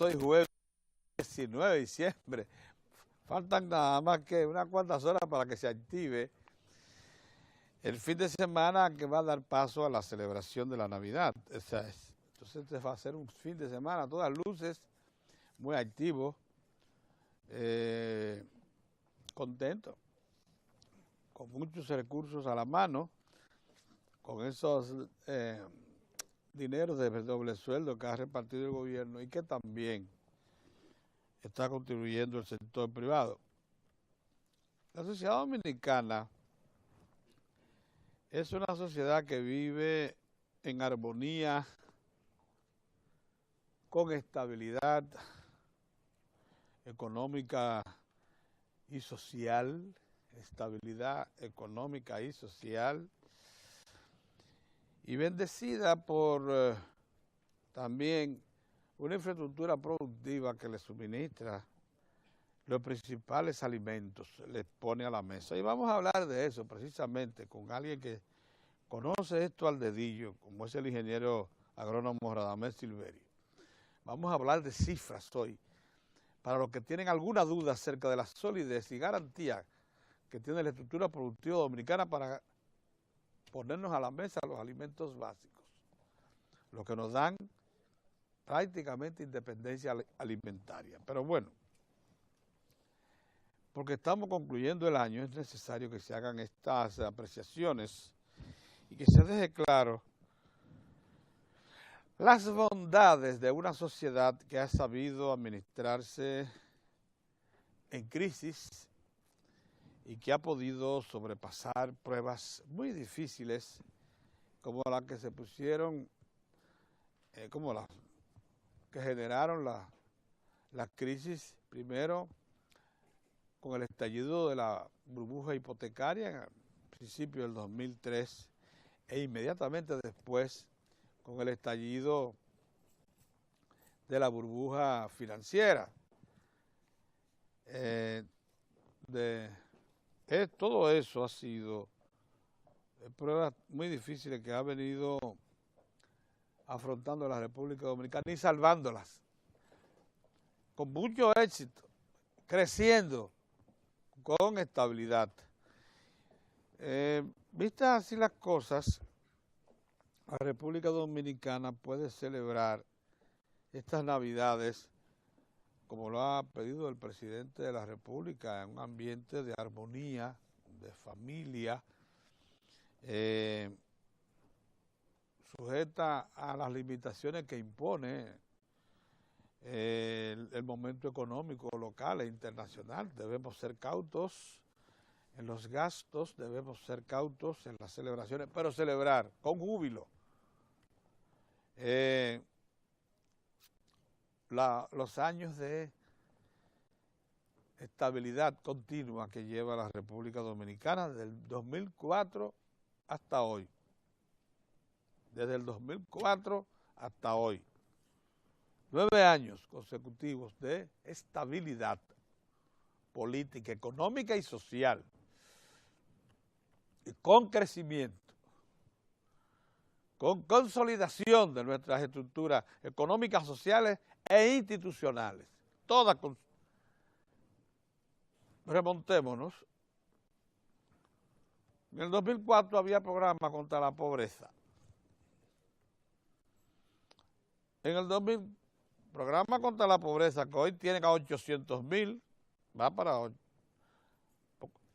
Hoy jueves 19 de diciembre. Faltan nada más que unas cuantas horas para que se active el fin de semana que va a dar paso a la celebración de la Navidad. Entonces este va a ser un fin de semana a todas luces, muy activo, contento, con muchos recursos a la mano, con esos dineros de doble sueldo que ha repartido el gobierno y que también está contribuyendo el sector privado. La sociedad dominicana es una sociedad que vive en armonía, con estabilidad económica y social, y bendecida por también una infraestructura productiva que le suministra los principales alimentos, les pone a la mesa. Y vamos a hablar de eso precisamente con alguien que conoce esto al dedillo, como es el ingeniero agrónomo Radamés Silverio. Vamos a hablar de cifras hoy, para los que tienen alguna duda acerca de la solidez y garantía que tiene la estructura productiva dominicana para ponernos a la mesa los alimentos básicos, lo que nos dan prácticamente independencia alimentaria. Pero bueno, porque estamos concluyendo el año, es necesario que se hagan estas apreciaciones y que se deje claro las bondades de una sociedad que ha sabido administrarse en crisis y que ha podido sobrepasar pruebas muy difíciles como las que se pusieron, como las que generaron la crisis, primero con el estallido de la burbuja hipotecaria en el principio del 2003 e inmediatamente después con el estallido de la burbuja financiera. Todo eso ha sido pruebas muy difíciles que ha venido afrontando la República Dominicana y salvándolas con mucho éxito, creciendo con estabilidad. Vistas así las cosas, la República Dominicana puede celebrar estas Navidades como lo ha pedido el presidente de la República, en un ambiente de armonía, de familia, sujeta a las limitaciones que impone el momento económico local e internacional. Debemos ser cautos en los gastos, debemos ser cautos en las celebraciones, pero celebrar con júbilo los años de estabilidad continua que lleva la República Dominicana desde el 2004 hasta hoy. Desde el 2004 hasta hoy. 9 años consecutivos de estabilidad política, económica y social, y con crecimiento, con consolidación de nuestras estructuras económicas, sociales e institucionales. Todas remontémonos. En el 2004 había programa contra la pobreza. En el 2000, programa contra la pobreza, que hoy tiene a 800,000, va para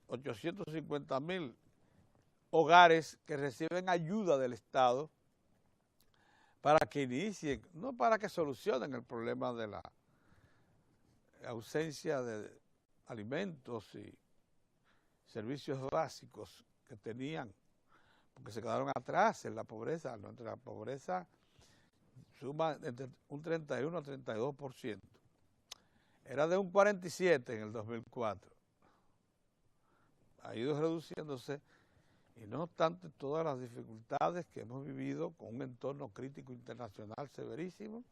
850,000 hogares que reciben ayuda del Estado para que inicien, no para que solucionen el problema de la ausencia de alimentos y servicios básicos que tenían, porque se quedaron atrás en la pobreza. Nuestra pobreza suma entre un 31 a 32%. Era de un 47% en el 2004. Ha ido reduciéndose, y no obstante todas las dificultades que hemos vivido con un entorno crítico internacional severísimo,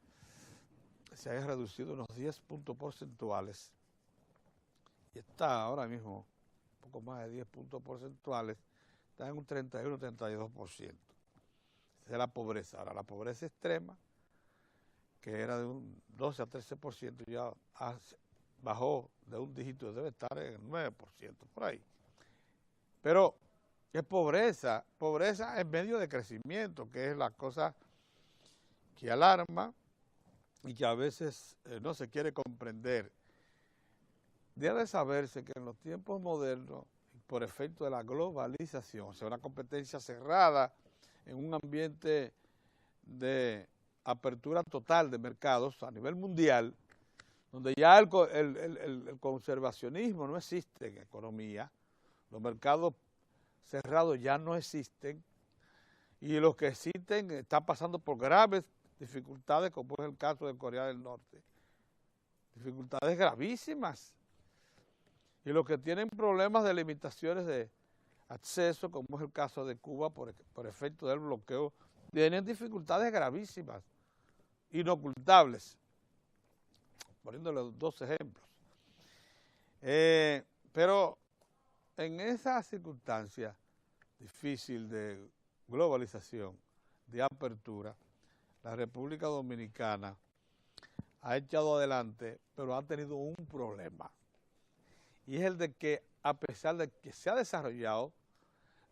se ha reducido unos 10 puntos porcentuales y está ahora mismo un poco más de 10 puntos porcentuales, está en un 31-32%. Esa es la pobreza. Ahora, la pobreza extrema, que era de un 12 a 13%, ya bajó de un dígito, debe estar en el 9%, por ahí. Pero es pobreza en medio de crecimiento, que es la cosa que alarma y que a veces no se quiere comprender. Debe saberse que en los tiempos modernos, por efecto de la globalización, o sea, una competencia cerrada en un ambiente de apertura total de mercados a nivel mundial, donde ya el conservacionismo no existe en economía, los mercados cerrados ya no existen, y los que existen están pasando por graves dificultades, como es el caso de Corea del Norte. Dificultades gravísimas. Y los que tienen problemas de limitaciones de acceso, como es el caso de Cuba por efecto del bloqueo, tienen dificultades gravísimas, inocultables. Poniéndole dos ejemplos. Pero en esa circunstancia difícil de globalización, de apertura, la República Dominicana ha echado adelante, pero ha tenido un problema. Y es el de que, a pesar de que se ha desarrollado,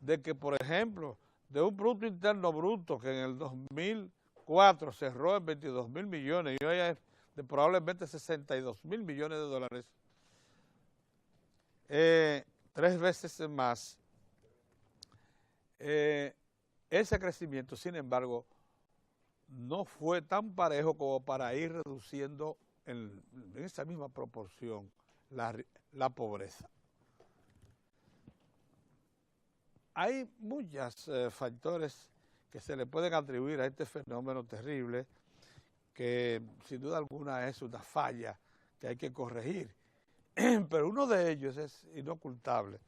de que, por ejemplo, de un Producto Interno Bruto que en el 2004 cerró en 22.000 millones y hoy es de probablemente 62.000 millones de dólares, 3 veces más, ese crecimiento, sin embargo, no fue tan parejo como para ir reduciendo en esa misma proporción la pobreza. Hay muchos factores que se le pueden atribuir a este fenómeno terrible, que sin duda alguna es una falla que hay que corregir, pero uno de ellos es inocultable,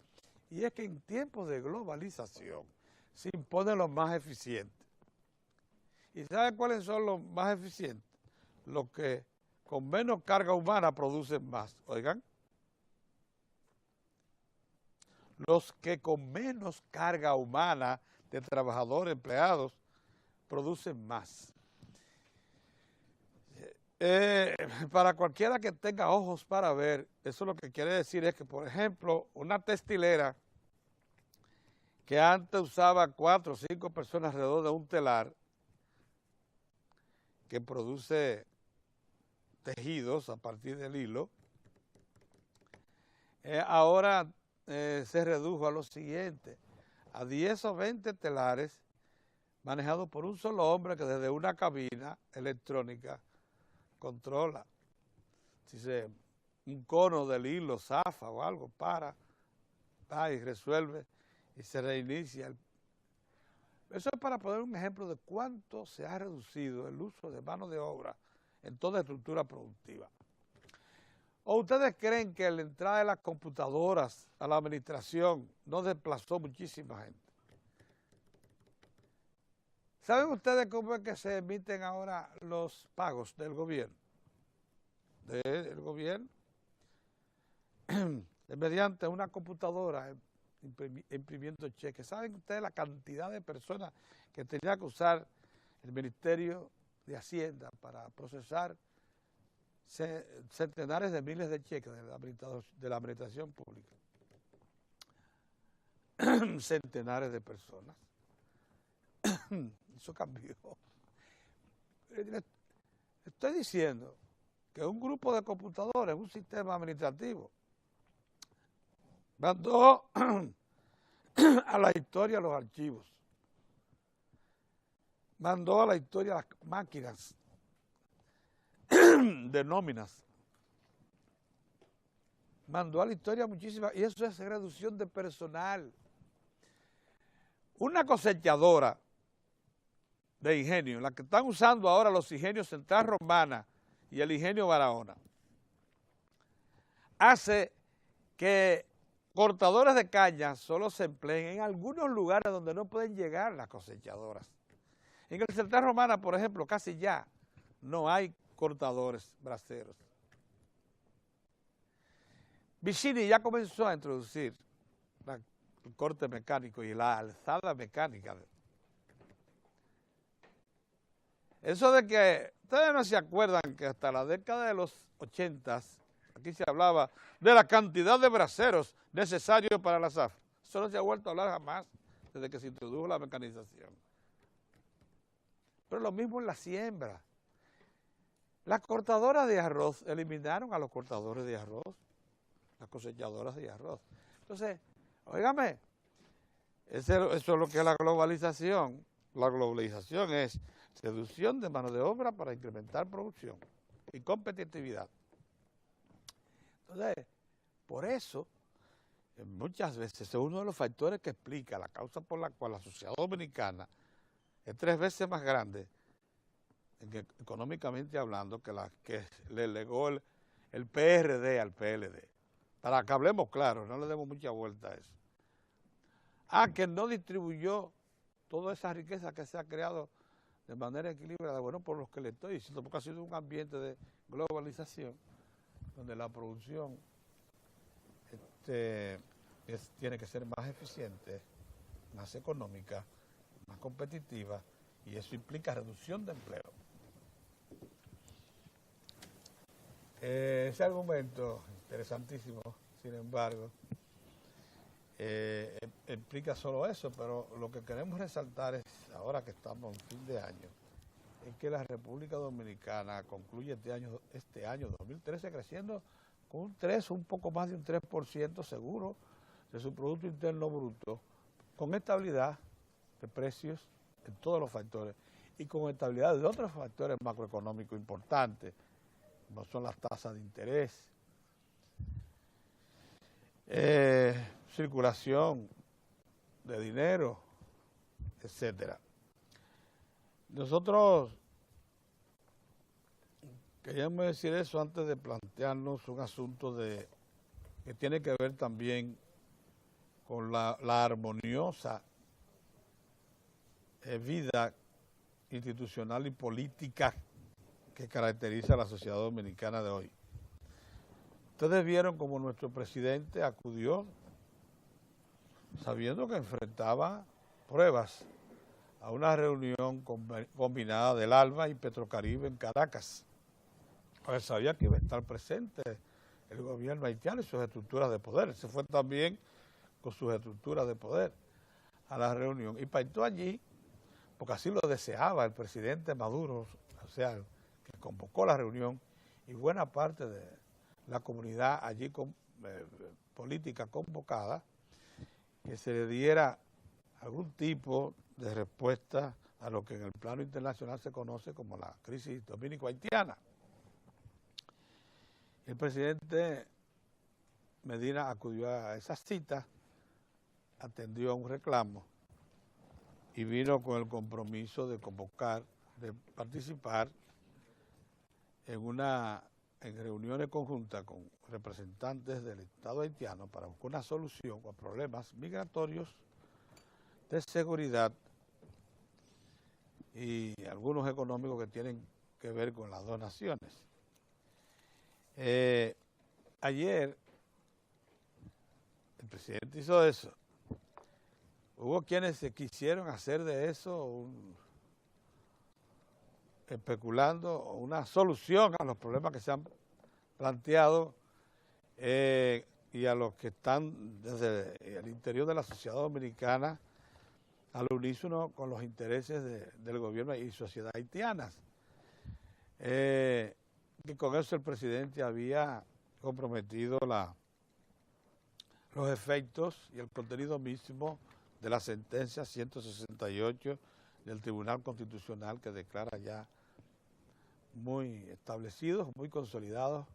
y es que en tiempos de globalización se imponen los más eficientes. ¿Y sabe cuáles son los más eficientes? Los que con menos carga humana producen más. Oigan, los que con menos carga humana de trabajadores, empleados, producen más. Para cualquiera que tenga ojos para ver, eso lo que quiere decir es que, por ejemplo, una textilera que antes usaba 4 o 5 personas alrededor de un telar, que produce tejidos a partir del hilo, ahora se redujo a lo siguiente, a 10 o 20 telares manejados por un solo hombre que desde una cabina electrónica controla. Si un cono del hilo zafa o algo, va y resuelve y se reinicia. Eso es para poner un ejemplo de cuánto se ha reducido el uso de mano de obra en toda estructura productiva. ¿O ustedes creen que la entrada de las computadoras a la administración no desplazó muchísima gente? ¿Saben ustedes cómo es que se emiten ahora los pagos del gobierno? Del gobierno, mediante una computadora imprimiendo cheques. ¿Saben ustedes la cantidad de personas que tenía que usar el Ministerio de Hacienda para procesar centenares de miles de cheques de la administración pública? Centenares de personas. Eso cambió. Estoy diciendo que un grupo de computadores, un sistema administrativo, mandó a la historia los archivos, mandó a la historia las máquinas de nóminas, mandó a la historia muchísimas, y eso es reducción de personal. Una cosechadora de ingenio, la que están usando ahora los ingenios Central Romana y el ingenio Barahona, hace que cortadores de caña solo se empleen en algunos lugares donde no pueden llegar las cosechadoras. En el Central Romana, por ejemplo, casi ya no hay cortadores braceros. Vicini ya comenzó a introducir el corte mecánico y la alzada mecánica. Eso de que Ustedes no se acuerdan que hasta la década de los 80 aquí se hablaba de la cantidad de braceros necesarios para la SAF. Eso no se ha vuelto a hablar jamás desde que se introdujo la mecanización. Pero lo mismo en la siembra. Las cortadoras de arroz eliminaron a los cortadores de arroz, las cosechadoras de arroz. Entonces, óigame, eso es lo que es la globalización. La globalización es reducción de mano de obra para incrementar producción y competitividad. Entonces, por eso, muchas veces es uno de los factores que explica la causa por la cual la sociedad dominicana es 3 veces más grande, económicamente hablando, que la que le legó el PRD al PLD. Para que hablemos claro, no le demos mucha vuelta a eso. Que no distribuyó toda esa riqueza que se ha creado de manera equilibrada, bueno, por los que le estoy diciendo, porque ha sido un ambiente de globalización, donde la producción tiene que ser más eficiente, más económica, más competitiva, y eso implica reducción de empleo. Ese argumento, interesantísimo, sin embargo, explica solo eso, pero lo que queremos resaltar es, ahora que estamos en fin de año, es que la República Dominicana concluye este año 2013 creciendo con un 3, un poco más de un 3% seguro de su Producto Interno Bruto, con estabilidad de precios en todos los factores y con estabilidad de otros factores macroeconómicos importantes, como son las tasas de interés, circulación de dinero, etcétera. Nosotros queríamos decir eso antes de plantearnos un asunto que tiene que ver también con la armoniosa vida institucional y política que caracteriza a la sociedad dominicana de hoy. Ustedes vieron como nuestro presidente acudió sabiendo que enfrentaba pruebas a una reunión combinada del ALBA y Petrocaribe en Caracas. Pues sabía que iba a estar presente el gobierno haitiano y sus estructuras de poder. Se fue también con sus estructuras de poder a la reunión y pactó allí, porque así lo deseaba el presidente Maduro, o sea, que convocó la reunión, y buena parte de la comunidad allí política convocada, que se le diera algún tipo de respuesta a lo que en el plano internacional se conoce como la crisis dominico-haitiana. El presidente Medina acudió a esa cita, atendió a un reclamo y vino con el compromiso de convocar, de participar en reuniones conjuntas con representantes del Estado haitiano para buscar una solución a problemas migratorios, de seguridad y algunos económicos que tienen que ver con las dos naciones. Ayer el presidente hizo eso. Hubo quienes se quisieron hacer de eso especulando una solución a los problemas que se han planteado y a los que están desde el interior de la sociedad dominicana al unísono con los intereses del gobierno y sociedad haitianas. Que con eso el presidente había comprometido los efectos y el contenido mismo de la sentencia 168 del Tribunal Constitucional, que declara ya muy establecidos, muy consolidados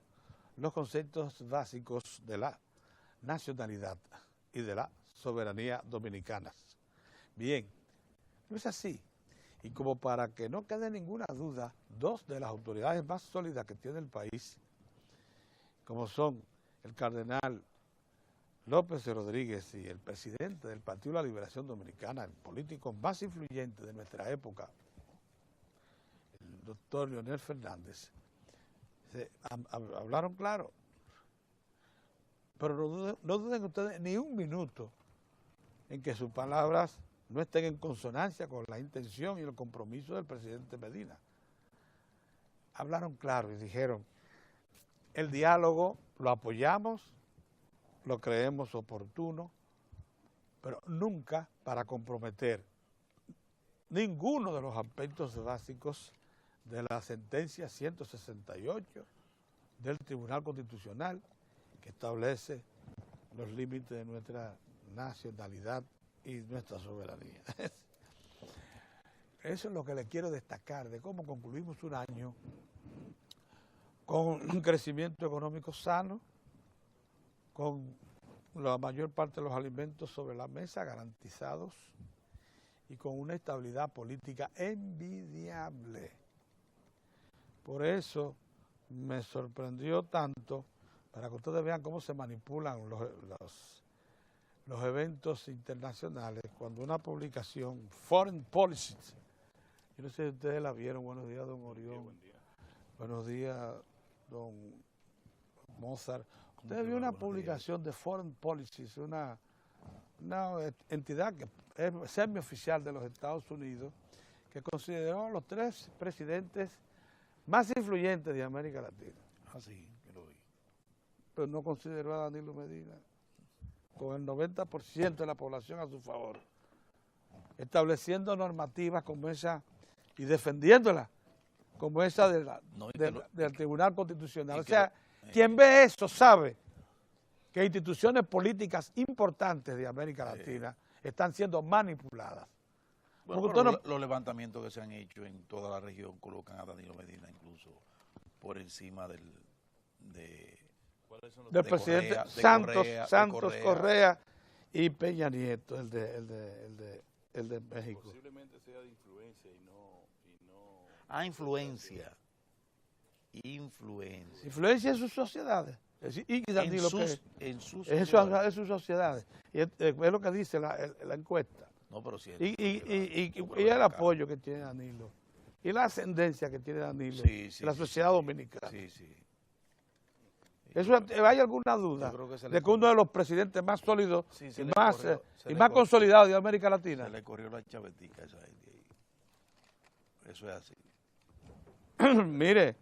los conceptos básicos de la nacionalidad y de la soberanía dominicanas. Bien, no es así. Y como para que no quede ninguna duda, dos de las autoridades más sólidas que tiene el país, como son el cardenal López Rodríguez y el presidente del Partido de la Liberación Dominicana, el político más influyente de nuestra época, el doctor Leonel Fernández, hablaron claro. Pero no duden ustedes ni un minuto en que sus palabras no estén en consonancia con la intención y el compromiso del presidente Medina. hablaron claro y dijeron, el diálogo lo apoyamos, lo creemos oportuno, pero nunca para comprometer ninguno de los aspectos básicos de la sentencia 168 del Tribunal Constitucional que establece los límites de nuestra nacionalidad y nuestra soberanía. Eso es lo que le quiero destacar de cómo concluimos un año con un crecimiento económico sano, con la mayor parte de los alimentos sobre la mesa garantizados y con una estabilidad política envidiable. Por eso me sorprendió tanto, para que ustedes vean cómo se manipulan los eventos internacionales, cuando una publicación, Foreign Policy, yo no sé si ustedes la vieron, buenos días, don Orión, buen día. Buenos días, don Mozart. Usted vio una publicación de Foreign Policy, una entidad que es semioficial de los Estados Unidos, que consideró a los 3 presidentes más influyentes de América Latina. Así que lo vi. Pero no consideró a Danilo Medina, con el 90% de la población a su favor, estableciendo normativas como esa y defendiéndolas como esa del Tribunal Constitucional. O sea, quien ve eso sabe que instituciones políticas importantes de América Latina están siendo manipuladas. Bueno, pero los levantamientos que se han hecho en toda la región colocan a Danilo Medina incluso por encima del presidente Santos Correa y Peña Nieto, el de México. Posiblemente sea de influencia y no... influencia. Influencia en sus sociedades. Y Danilo en sus sociedades. Y es lo que dice la encuesta. No, pero sí. Y el apoyo que tiene Danilo. Y la ascendencia que tiene Danilo en la sociedad dominicana. Sí, sí. ¿Hay alguna duda de que uno de los presidentes más sólidos y más consolidados de América Latina? Se le corrió la chavetica a esa gente ahí. Eso es así. Mire,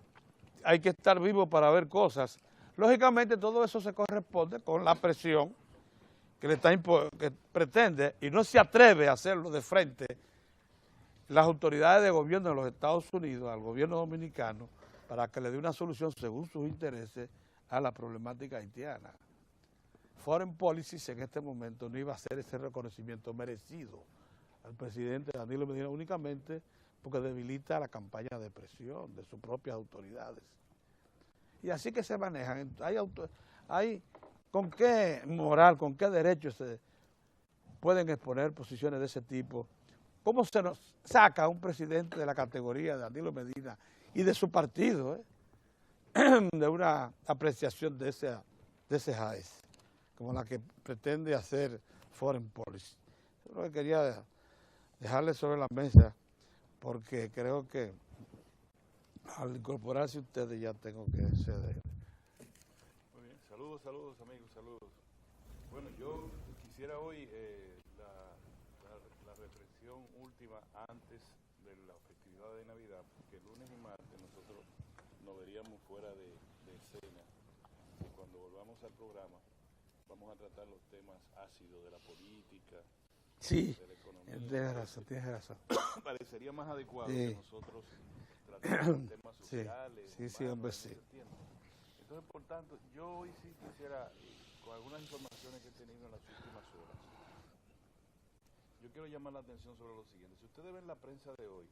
hay que estar vivo para ver cosas. Lógicamente todo eso se corresponde con la presión que pretende y no se atreve a hacerlo de frente las autoridades de gobierno de los Estados Unidos al gobierno dominicano para que le dé una solución según sus intereses a la problemática haitiana. Foreign Policy en este momento no iba a hacer ese reconocimiento merecido al presidente Danilo Medina únicamente porque debilita la campaña de presión de sus propias autoridades. Y así que se manejan. Hay con qué moral, con qué derecho se pueden exponer posiciones de ese tipo. ¿Cómo se nos saca a un presidente de la categoría de Danilo Medina y de su partido, de una apreciación de ese JAES, como la que pretende hacer Foreign Policy? Yo lo que quería dejarle sobre la mesa, porque creo que al incorporarse ustedes ya tengo que ceder. Muy bien, saludos amigos, saludos. Bueno, yo quisiera hoy la reflexión última antes de la festividad de Navidad, porque el lunes y martes nosotros nos veríamos fuera de escena, y cuando volvamos al programa vamos a tratar los temas ácidos de la política, sí, de la economía. Tienes razón. Parecería más adecuado que nosotros tratemos temas sociales. Sí, hombre, sí. Entonces, por tanto, yo hoy sí quisiera, con algunas informaciones que he tenido en las últimas horas, yo quiero llamar la atención sobre lo siguiente. Si ustedes ven la prensa de hoy,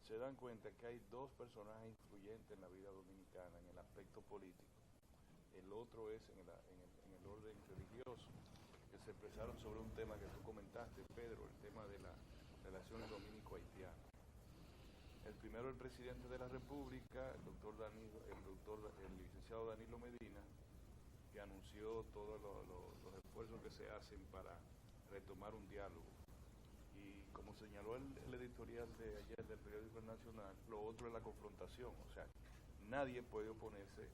se dan cuenta que hay 2 personajes influyentes en la vida dominicana en el aspecto político. El otro es en el orden religioso, que se expresaron sobre un tema que tú comentaste, Pedro, el tema de las relaciones dominico-haitianas. El primero, el presidente de la República, el licenciado Danilo Medina, que anunció todos los esfuerzos que se hacen para retomar un diálogo. Y como señaló el editorial de ayer del periódico Nacional, lo otro es la confrontación. O sea, nadie puede oponerse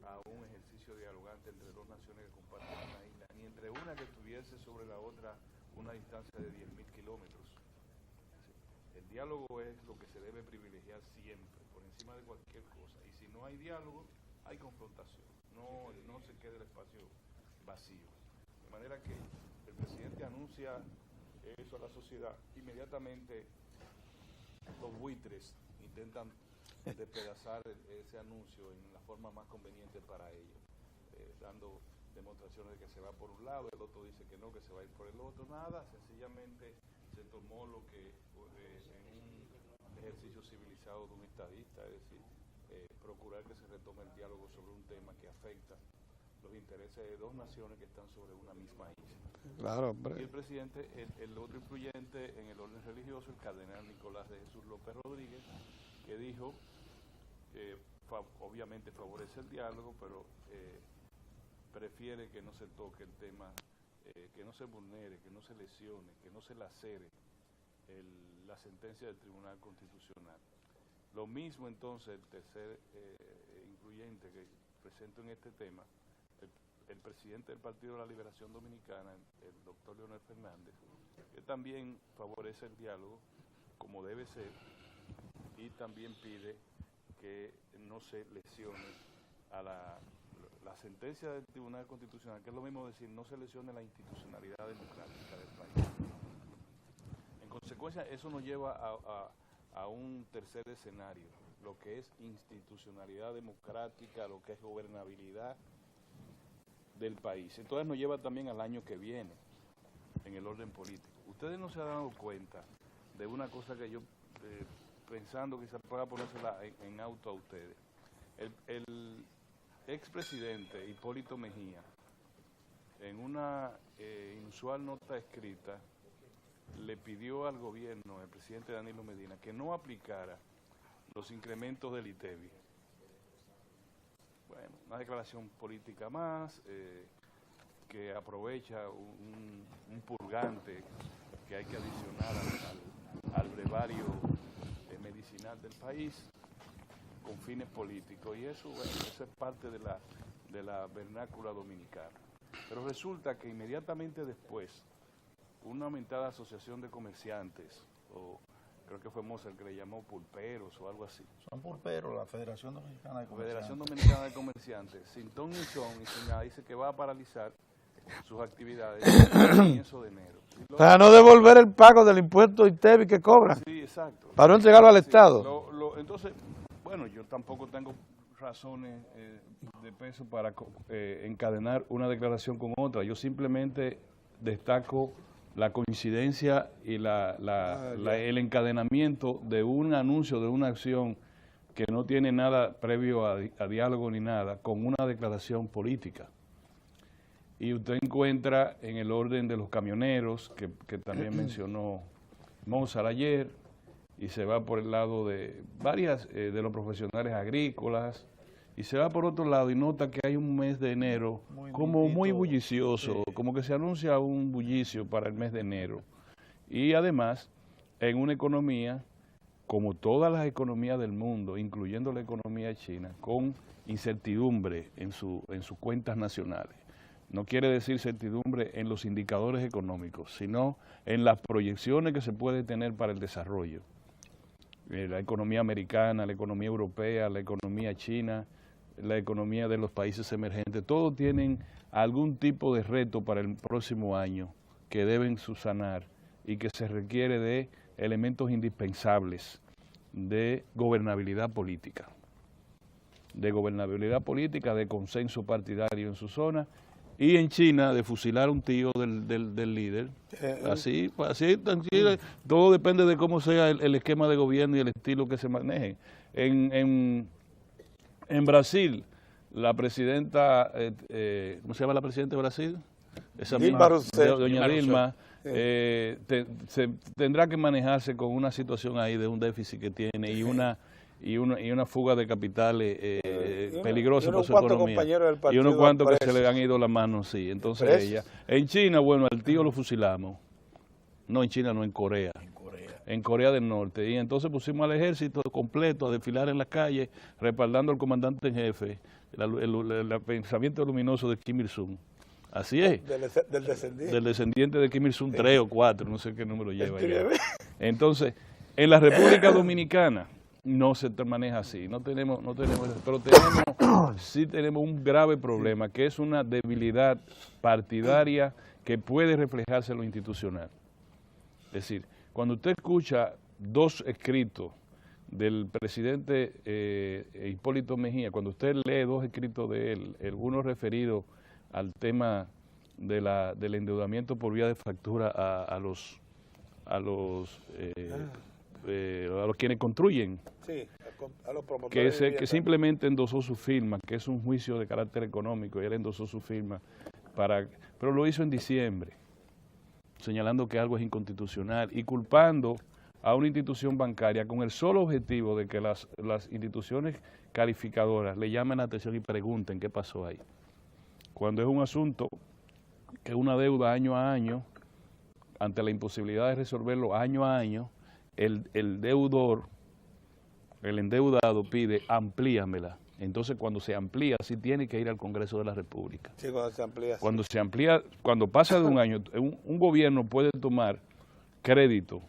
a un ejercicio dialogante entre 2 naciones que comparten una isla, ni entre una que estuviese sobre la otra una distancia de 10.000 kilómetros. El El diálogo es lo que se debe privilegiar siempre, por encima de cualquier cosa. Y si no hay diálogo, hay confrontación. No se quede el espacio vacío. De manera que el presidente anuncia eso a la sociedad. Inmediatamente los buitres intentan despedazar ese anuncio en la forma más conveniente para ellos, dando demostraciones de que se va por un lado, el otro dice que no, que se va a ir por el otro. Nada, sencillamente se tomó lo que en un ejercicio civilizado de un estadista, es decir, procurar que se retome el diálogo sobre un tema que afecta los intereses de dos naciones que están sobre una misma isla. Claro, hombre. Y el presidente, el otro influyente en el orden religioso, el cardenal Nicolás de Jesús López Rodríguez, que dijo que obviamente favorece el diálogo, pero prefiere que no se toque el tema, que no se vulnere, que no se lesione, que no se lacere la sentencia del Tribunal Constitucional. Lo mismo entonces el tercer incluyente que presento en este tema, el presidente del Partido de la Liberación Dominicana, el doctor Leonel Fernández, que también favorece el diálogo como debe ser y también pide que no se lesione a la sentencia del Tribunal Constitucional, que es lo mismo decir, no se lesione la institucionalidad democrática del país. En consecuencia, eso nos lleva a un tercer escenario, lo que es institucionalidad democrática, lo que es gobernabilidad del país. Entonces nos lleva también al año que viene, en el orden político. Ustedes no se han dado cuenta de una cosa que yo, pensando quizás pueda ponérsela en auto a ustedes. El expresidente Hipólito Mejía, en una inusual nota escrita, le pidió al gobierno, el presidente Danilo Medina, que no aplicara los incrementos del ITEVI. Bueno, una declaración política más, que aprovecha un purgante que hay que adicionar al brevario medicinal del país con fines políticos. Y eso, bueno, eso es parte de la vernácula dominicana. Pero resulta que inmediatamente después, una aumentada asociación de comerciantes, o creo que fue Mozart el que le llamó pulperos o algo así. Son pulperos, la Federación Dominicana de Comerciantes. Federación Dominicana de Comerciantes, sin ton ni son, y sin nada, dice que va a paralizar sus actividades el comienzo de enero. Para no devolver el pago del impuesto ITEVI que cobran. Sí, exacto. Para no entregarlo al Sí, Estado. Entonces, bueno, yo tampoco tengo razones de peso para encadenar una declaración con otra. Yo simplemente destaco la coincidencia y el encadenamiento de un anuncio, de una acción que no tiene nada previo a diálogo ni nada, con una declaración política. Y usted encuentra en el orden de los camioneros, que también mencionó Mozart ayer, y se va por el lado de varias de los profesionales agrícolas, y se va por otro lado y nota que hay un mes de enero muy bullicioso, sí, como que se anuncia un bullicio para el mes de enero. Y además, en una economía, como todas las economías del mundo, incluyendo la economía china, con incertidumbre en sus cuentas nacionales. No quiere decir certidumbre en los indicadores económicos, sino en las proyecciones que se puede tener para el desarrollo. La economía americana, la economía europea, la economía china, la economía de los países emergentes, todos tienen algún tipo de reto para el próximo año que deben subsanar y que se requiere de elementos indispensables de gobernabilidad política, de consenso partidario en su zona, y en China de fusilar a un tío del líder. Así tranquilo, todo depende de cómo sea el esquema de gobierno y el estilo que se maneje. En Brasil, la presidenta, ¿cómo se llama la presidenta de Brasil? Esa Dilma misma, Rousseff. doña Dilma, tendrá que manejarse con una situación ahí de un déficit que tiene y una fuga de capitales peligrosa para su economía. Y unos cuantos que se le han ido las manos, sí. Entonces ella, en China, bueno, al tío lo fusilamos. No, en China, no, en Corea. En Corea del Norte. Y entonces pusimos al ejército completo a desfilar en las calles, respaldando al comandante en jefe, el pensamiento luminoso de Kim Il-sung. Así es. Del descendiente de Kim Il-sung, 3 o 4, no sé qué número lleva ya. Entonces, En la República Dominicana no se maneja así, pero sí tenemos un grave problema, que es una debilidad partidaria que puede reflejarse en lo institucional. Es decir, cuando usted escucha dos escritos del presidente Hipólito Mejía, cuando usted lee dos escritos de él, uno referido al tema del endeudamiento por vía de factura a los quienes construyen, sí, a los promotores que simplemente endosó su firma, que es un juicio de carácter económico, y él endosó su firma, pero lo hizo en diciembre, señalando que algo es inconstitucional y culpando a una institución bancaria con el solo objetivo de que las instituciones calificadoras le llamen la atención y pregunten qué pasó ahí. Cuando es un asunto que es una deuda año a año, ante la imposibilidad de resolverlo año a año, el deudor, el endeudado pide amplíamela. Entonces cuando se amplía, sí tiene que ir al Congreso de la República. Sí, cuando se amplía. Cuando se amplía, cuando pasa de un año, un gobierno puede tomar crédito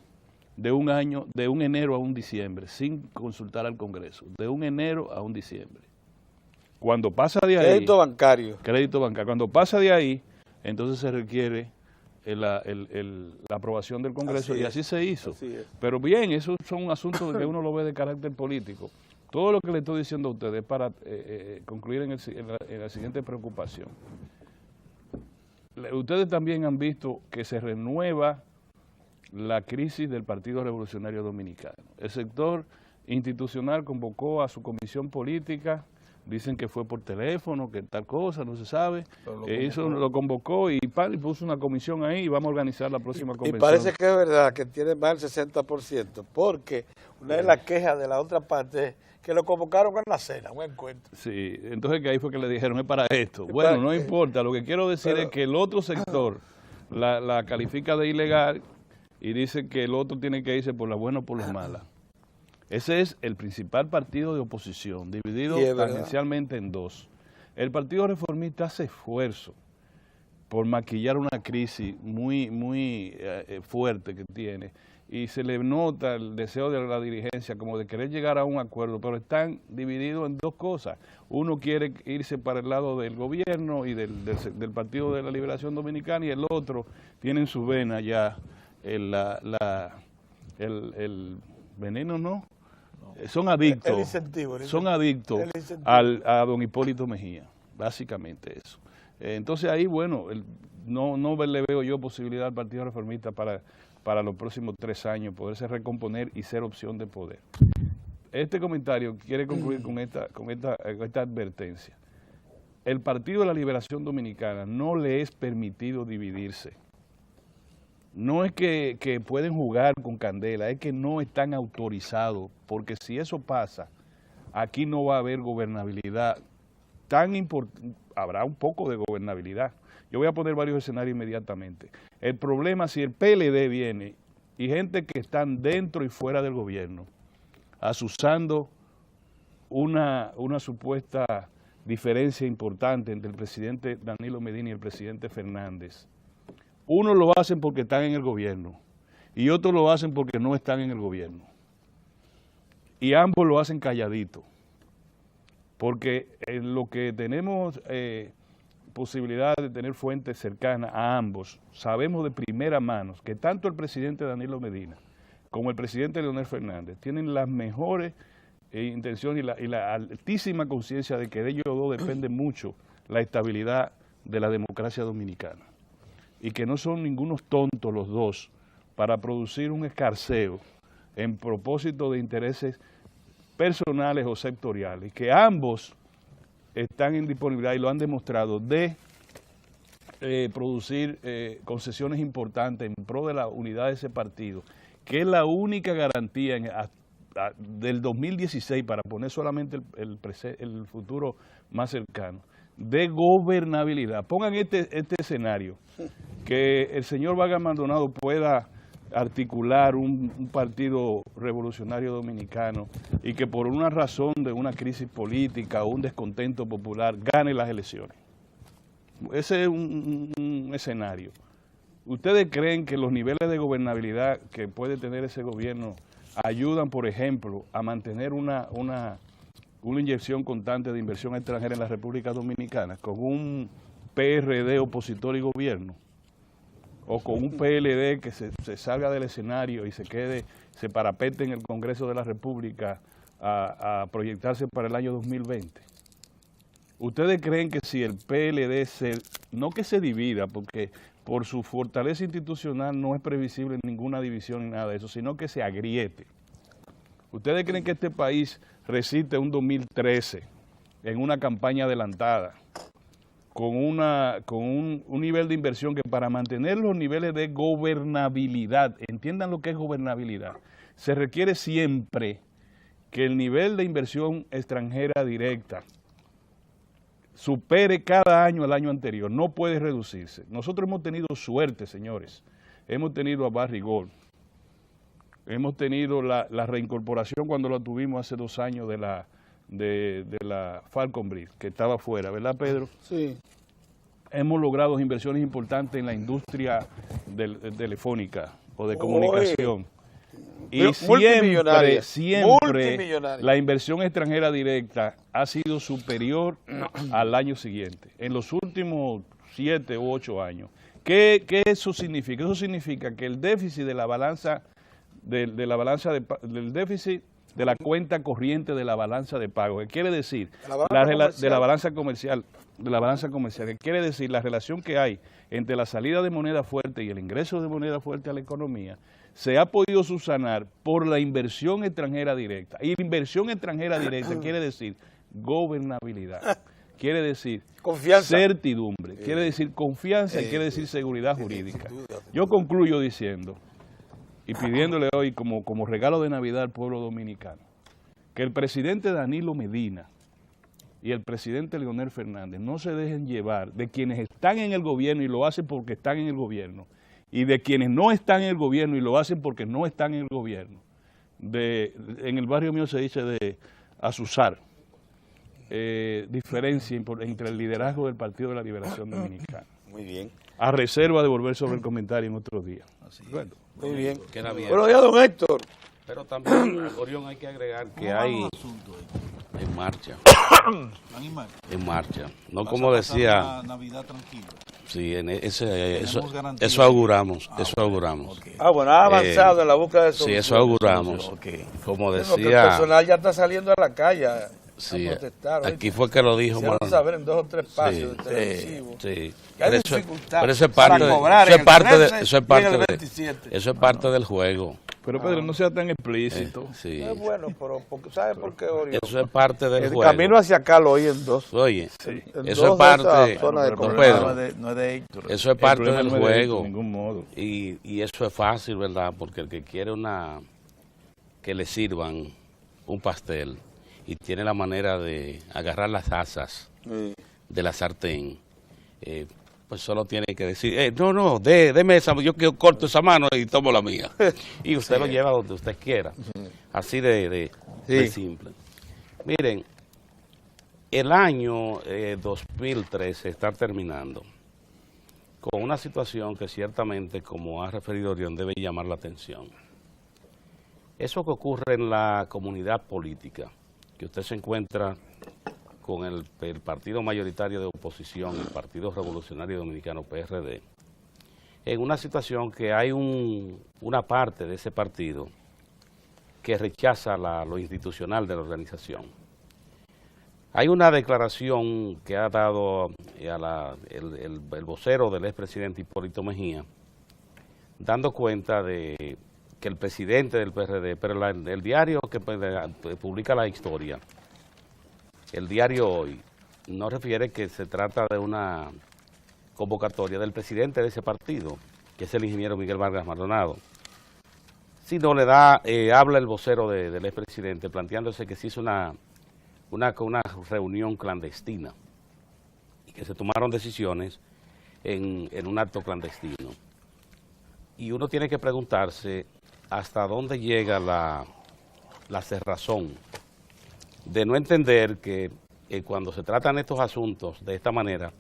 de un año, de un enero a un diciembre, sin consultar al Congreso, de un enero a un diciembre. Cuando pasa de ahí... Crédito bancario. Crédito bancario. Cuando pasa de ahí, entonces se requiere la aprobación del Congreso, y así se hizo. Pero bien, esos son asuntos que uno lo ve de carácter político. Todo lo que le estoy diciendo a ustedes para concluir en la siguiente preocupación. Ustedes también han visto que se renueva la crisis del Partido Revolucionario Dominicano. El sector institucional convocó a su comisión política, dicen que fue por teléfono, que tal cosa, no se sabe. Eso lo convocó y puso una comisión ahí y vamos a organizar la próxima convención. Y parece que es verdad que tiene más del 60%, porque una de las quejas de la otra parte es que lo convocaron en la cena, un encuentro. Sí, entonces que ahí fue que le dijeron, es para esto. Bueno, no importa, lo que quiero decir es que el otro sector la califica de ilegal y dice que el otro tiene que irse por las buenas o por las malas. Ese es el principal partido de oposición, dividido tangencialmente en dos. El Partido Reformista hace esfuerzo por maquillar una crisis muy fuerte que tiene, y se le nota el deseo de la dirigencia como de querer llegar a un acuerdo, pero están divididos en dos cosas. Uno quiere irse para el lado del gobierno y del Partido de la Liberación Dominicana, y el otro tiene en su vena ya el veneno, ¿no? Son adictos, son adictos a don Hipólito Mejía, básicamente eso. Entonces ahí, bueno, no le veo yo posibilidad al Partido Reformista para los próximos 3 años poderse recomponer y ser opción de poder. Este comentario quiere concluir con esta advertencia. El Partido de la Liberación Dominicana no le es permitido dividirse. No es que pueden jugar con candela, es que no están autorizados, porque si eso pasa, aquí no va a haber gobernabilidad tan importante. Habrá un poco de gobernabilidad. Yo voy a poner varios escenarios inmediatamente. El problema, si el PLD viene y gente que están dentro y fuera del gobierno, asusando una supuesta diferencia importante entre el presidente Danilo Medina y el presidente Fernández, unos lo hacen porque están en el gobierno y otros lo hacen porque no están en el gobierno. Y ambos lo hacen calladito, porque en lo que tenemos posibilidad de tener fuentes cercanas a ambos, sabemos de primera mano que tanto el presidente Danilo Medina como el presidente Leonel Fernández tienen las mejores intenciones y la altísima conciencia de que de ellos dos depende mucho la estabilidad de la democracia dominicana, y que no son ningunos tontos los dos para producir un escarceo en propósito de intereses personales o sectoriales, que ambos están en disponibilidad, y lo han demostrado, de producir concesiones importantes en pro de la unidad de ese partido, que es la única garantía del 2016, para poner solamente el futuro más cercano, de gobernabilidad. Pongan este escenario, que el señor Vargas Maldonado pueda articular un partido revolucionario dominicano y que por una razón de una crisis política o un descontento popular gane las elecciones. Ese es un escenario. ¿Ustedes creen que los niveles de gobernabilidad que puede tener ese gobierno ayudan, por ejemplo, a mantener una inyección constante de inversión extranjera en la República Dominicana, con un PRD opositor y gobierno, o con un PLD que se salga del escenario y se parapete en el Congreso de la República a proyectarse para el año 2020. ¿Ustedes creen que si el PLD no que se divida, porque por su fortaleza institucional no es previsible ninguna división ni nada de eso, sino que se agriete? ¿Ustedes creen que este país resiste un 2013 en una campaña adelantada, con un nivel de inversión que para mantener los niveles de gobernabilidad, entiendan lo que es gobernabilidad, se requiere siempre que el nivel de inversión extranjera directa supere cada año al año anterior, no puede reducirse? Nosotros hemos tenido suerte, señores, hemos tenido a Barrigol, hemos tenido la reincorporación cuando la tuvimos hace 2 años de la Falcon Bridge, que estaba fuera, ¿verdad, Pedro? Sí. Hemos logrado inversiones importantes en la industria telefónica o de comunicación. Y siempre la inversión extranjera directa ha sido superior al año siguiente, en los últimos 7 u 8 años. ¿Qué eso significa? Eso significa que el déficit de la balanza, del déficit de la cuenta corriente de la balanza de pago, que quiere decir de la balanza comercial, que quiere decir la relación que hay entre la salida de moneda fuerte y el ingreso de moneda fuerte a la economía, se ha podido subsanar por la inversión extranjera directa. Y la inversión extranjera directa quiere decir gobernabilidad, quiere decir confianza, certidumbre, quiere decir confianza y quiere decir seguridad jurídica. Yo concluyo diciendo y pidiéndole hoy como regalo de Navidad al pueblo dominicano, que el presidente Danilo Medina y el presidente Leonel Fernández no se dejen llevar de quienes están en el gobierno y lo hacen porque están en el gobierno, y de quienes no están en el gobierno y lo hacen porque no están en el gobierno. En el barrio mío se dice de azuzar diferencia entre el liderazgo del Partido de la Liberación Dominicana. Muy bien. A reserva de volver sobre el comentario en otro día. Bueno, muy bien. Queda bien. Bueno, ya, don Héctor. Pero también, Orión, hay que agregar que hay en marcha. En marcha. No como decía. Navidad tranquilo. Sí, eso auguramos, eso auguramos. Okay. Bueno, ha avanzado en la búsqueda de soluciones. Sí, eso auguramos. Okay. Como decía. Porque el personal ya está saliendo a la calle a protestar. Aquí fue que lo dijo. Vamos a ver en 2 o 3 pasos de televisivo. Sí. Hay dificultad pero eso es parte del juego. Pero Pedro, no sea tan explícito. Sí. Es bueno, pero ¿sabe por qué, Orión? Eso es parte del juego. El camino hacia acá lo oí en 2. Oye, eso es parte. No es de Héctor. Eso es parte del juego. De ningún modo. Y eso es fácil, ¿verdad? Porque el que quiere que le sirvan un pastel y tiene la manera de agarrar las asas de la sartén, pues solo tiene que decir, deme esa, yo corto esa mano y tomo la mía. Y usted lo lleva donde usted quiera. Así de simple. Miren, el año 2013 está terminando con una situación que ciertamente, como ha referido Orión, debe llamar la atención. Eso que ocurre en la comunidad política, que usted se encuentra con el partido mayoritario de oposición, el Partido Revolucionario Dominicano, PRD, en una situación que hay una parte de ese partido que rechaza lo institucional de la organización. Hay una declaración que ha dado el vocero del expresidente Hipólito Mejía, dando cuenta de que el presidente del PRD, pero el diario que publica la historia, el diario Hoy, no refiere que se trata de una convocatoria del presidente de ese partido, que es el ingeniero Miguel Vargas Maldonado, sino habla el vocero del expresidente planteándose que se hizo una reunión clandestina y que se tomaron decisiones en un acto clandestino. Y uno tiene que preguntarse hasta dónde llega la cerrazón de no entender que cuando se tratan estos asuntos de esta manera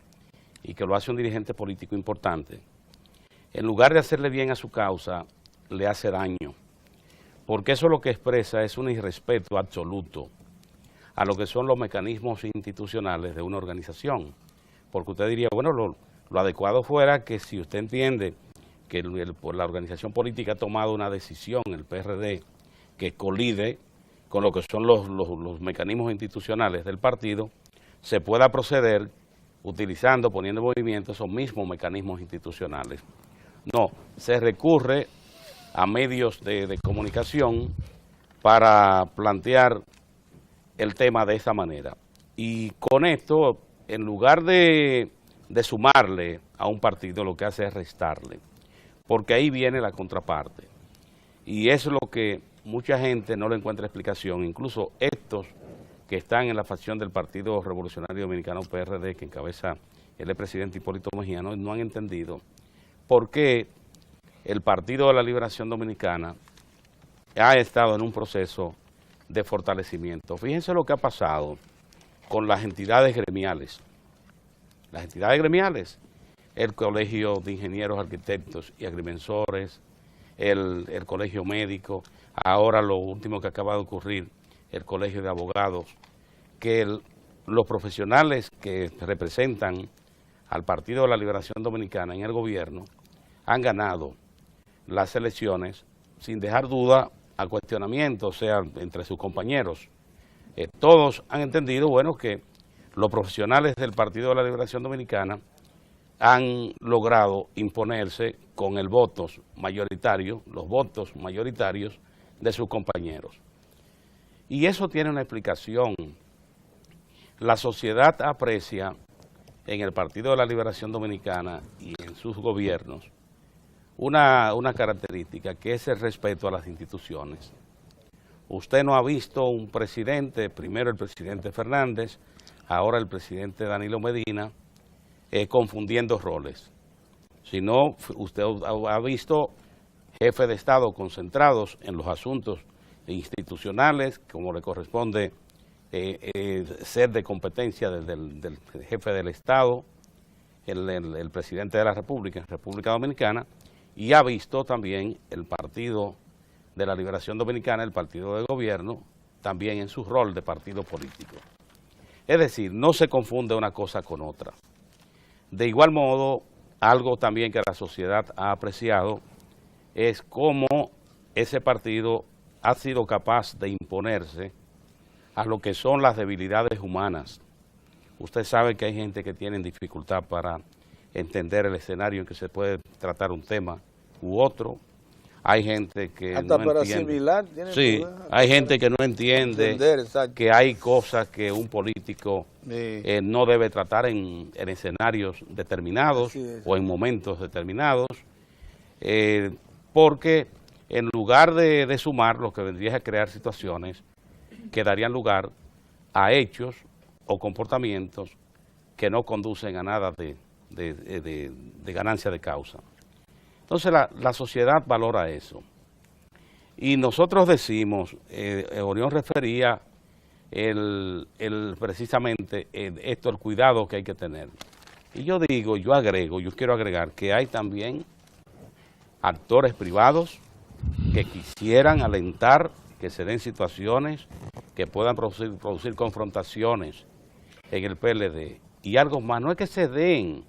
y que lo hace un dirigente político importante, en lugar de hacerle bien a su causa, le hace daño. porque eso lo que expresa es un irrespeto absoluto a lo que son los mecanismos institucionales de una organización. Porque usted diría, bueno, lo adecuado fuera que si usted entiende que la organización política ha tomado una decisión, el PRD, que colide con lo que son los mecanismos institucionales del partido, se pueda proceder utilizando, poniendo en movimiento esos mismos mecanismos institucionales. No, se recurre a medios de comunicación para plantear el tema de esa manera. Y con esto, en lugar de sumarle a un partido, lo que hace es restarle, porque ahí viene la contraparte. Y eso es lo que mucha gente no le encuentra explicación, incluso estos que están en la facción del Partido Revolucionario Dominicano PRD, que encabeza el expresidente Hipólito Mejía, no han entendido por qué el Partido de la Liberación Dominicana ha estado en un proceso de fortalecimiento. Fíjense lo que ha pasado con las entidades gremiales. Las entidades gremiales, el Colegio de Ingenieros, Arquitectos y Agrimensores, el Colegio Médico, ahora lo último que acaba de ocurrir, el Colegio de Abogados, que los profesionales que representan al Partido de la Liberación Dominicana en el gobierno han ganado las elecciones sin dejar duda a cuestionamiento, o sea, entre sus compañeros. Todos han entendido, bueno, que los profesionales del Partido de la Liberación Dominicana han logrado imponerse con el voto mayoritario, los votos mayoritarios de sus compañeros. Y eso tiene una explicación. La sociedad aprecia en el Partido de la Liberación Dominicana y en sus gobiernos una característica que es el respeto a las instituciones. Usted no ha visto un presidente, primero el presidente Fernández, ahora el presidente Danilo Medina, confundiendo roles, sino usted ha visto jefes de Estado concentrados en los asuntos institucionales, como le corresponde ser de competencia del jefe del Estado, el presidente de la República Dominicana, y ha visto también el Partido de la Liberación Dominicana, el partido de gobierno, también en su rol de partido político. Es decir, no se confunde una cosa con otra. De igual modo, algo también que la sociedad ha apreciado es cómo ese partido ha sido capaz de imponerse a lo que son las debilidades humanas. Usted sabe que hay gente que tiene dificultad para entender el escenario en que se puede tratar un tema u otro. Hay gente que hasta no para entiende. asimilar, Sí, hay gente que no entiende que hay cosas que un político no debe tratar en escenarios determinados o en momentos determinados, porque en lugar de sumar, lo que vendría a crear situaciones que darían lugar a hechos o comportamientos que no conducen a nada de ganancia de causa. Entonces la sociedad valora eso. Y nosotros decimos, Orión refería precisamente esto, el cuidado que hay que tener. Y yo digo, yo quiero agregar que hay también actores privados que quisieran alentar que se den situaciones que puedan producir confrontaciones en el PLD. Y algo más, no es que se den,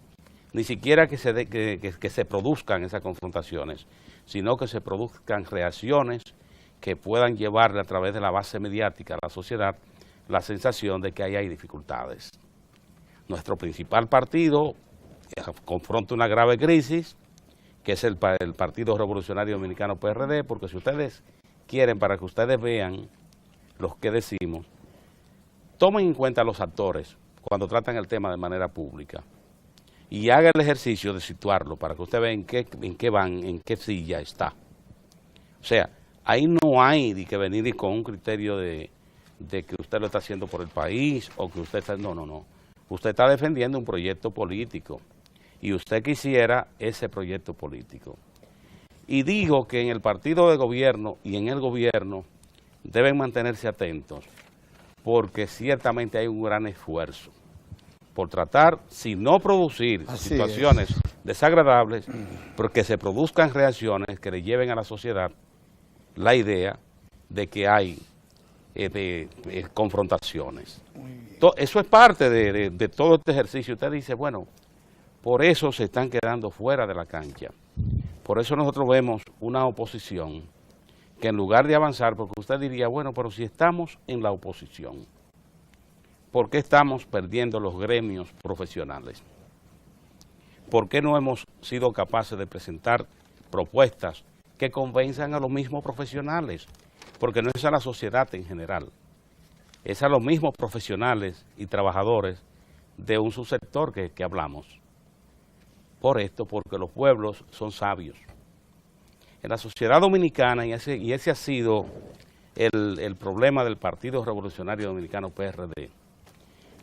ni siquiera que se produzcan esas confrontaciones, sino que se produzcan reacciones que puedan llevarle a través de la base mediática a la sociedad la sensación de que ahí hay dificultades. Nuestro principal partido confronta una grave crisis, que es el Partido Revolucionario Dominicano PRD, porque si ustedes quieren, para que ustedes vean lo que decimos, tomen en cuenta a los actores cuando tratan el tema de manera pública y hagan el ejercicio de situarlo para que usted vea en qué van, en qué silla está. O sea, ahí no hay de que venir con un criterio de que usted lo está haciendo por el país o que usted está... No. Usted está defendiendo un proyecto político y usted quisiera ese proyecto político. Y digo que en el partido de gobierno y en el gobierno deben mantenerse atentos porque ciertamente hay un gran esfuerzo por tratar, si no producir situaciones desagradables, pero que se produzcan reacciones que le lleven a la sociedad la idea de que hay confrontaciones. Eso es parte de todo este ejercicio. Usted dice, bueno, por eso se están quedando fuera de la cancha. Por eso nosotros vemos una oposición que en lugar de avanzar, porque usted diría, bueno, pero si estamos en la oposición, ¿por qué estamos perdiendo los gremios profesionales? ¿Por qué no hemos sido capaces de presentar propuestas que convenzan a los mismos profesionales? Porque no es a la sociedad en general, es a los mismos profesionales y trabajadores de un subsector que hablamos. Por esto, porque los pueblos son sabios. En la sociedad dominicana, y ese ha sido el problema del Partido Revolucionario Dominicano PRD,